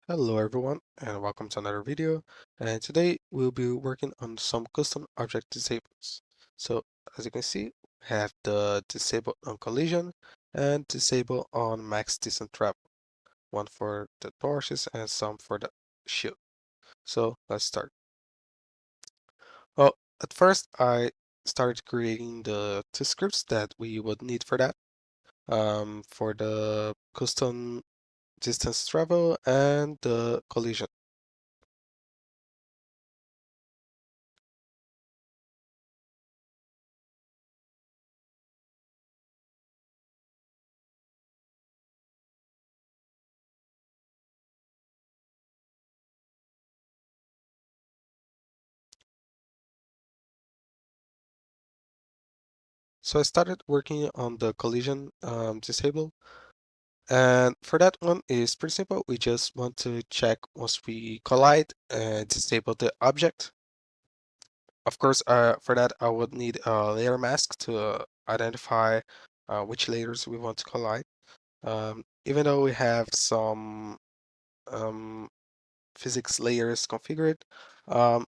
Hello everyone and welcome to another video, and today we'll be working on some custom object disables. So as you can see, we have the disable on collision and disable on max distance travel, one for the torches and some for the shield. So let's start. Well, at first I started creating the two scripts that we would need for that, for the custom distance travel and the collision. So I started working on the collision disable, and for that one is pretty simple. We just want to check once we collide and disable the object. Of course, for that I would need a layer mask to identify which layers we want to collide. Even though we have some um, physics layers configured, um,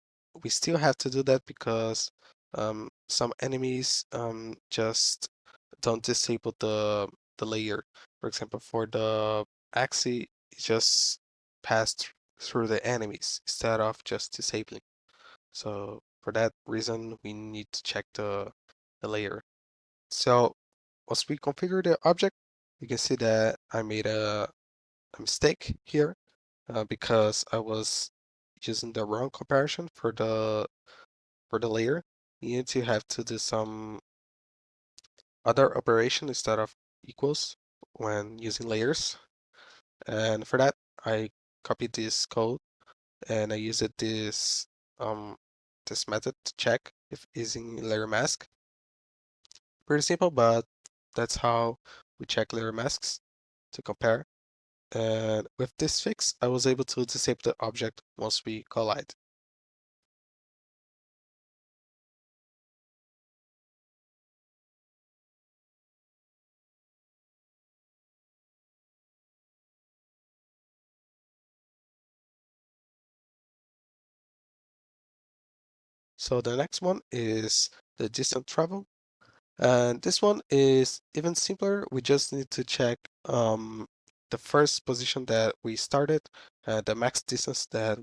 we still have to do that because some enemies just don't disable the layer. For example, for the axis, it just passed through the enemies instead of just disabling. So for that reason, we need to check the layer. So once we configure the object, you can see that I made a mistake here because I was using the wrong comparison for the layer. You need to have to do some other operation instead of equals when using layers. And for that, I copied this code and I used um this method to check if using layer mask. Pretty simple, but that's how we check layer masks to compare. And with this fix, I was able to disable the object once we collide. So the next one is the distant travel. And this one is even simpler. We just need to check the first position that we started, the max distance that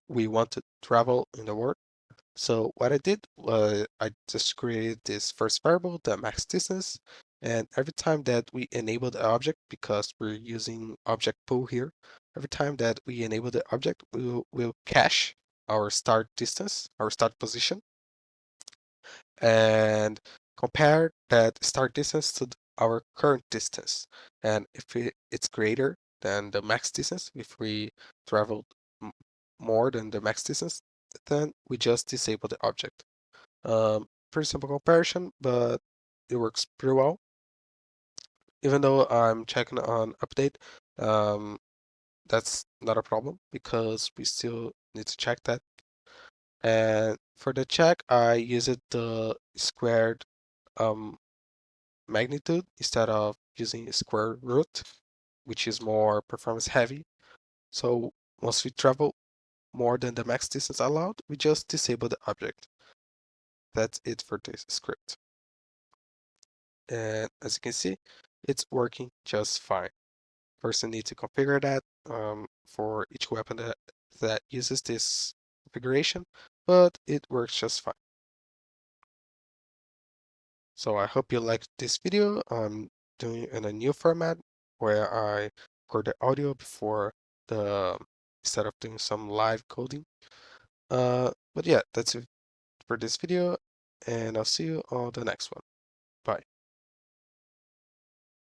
we want to travel in the world. So what I did was I just created this first variable, the max distance, and every time that we enable the object, because we're using object pool here, every time that we enable the object, we'll cache our start distance, our start position, and compare that start distance to our current distance. And if it's greater than the max distance, if we traveled more than the max distance, then we just disable the object. Pretty simple comparison, but it works pretty well. Even though I'm checking on update, um, that's not a problem because we still need to check that. And for the check, I used the squared um, magnitude instead of using square root, which is more performance heavy. So once we travel more than the max distance allowed, we just disable the object. That's it for this script. And as you can see, it's working just fine. First, I need to configure that for each weapon that uses this configuration, but it works just fine. So I hope you liked this video. I'm doing in a new format where I record the audio before the instead of doing some live coding. But yeah, that's it for this video, and I'll see you on the next one. Bye.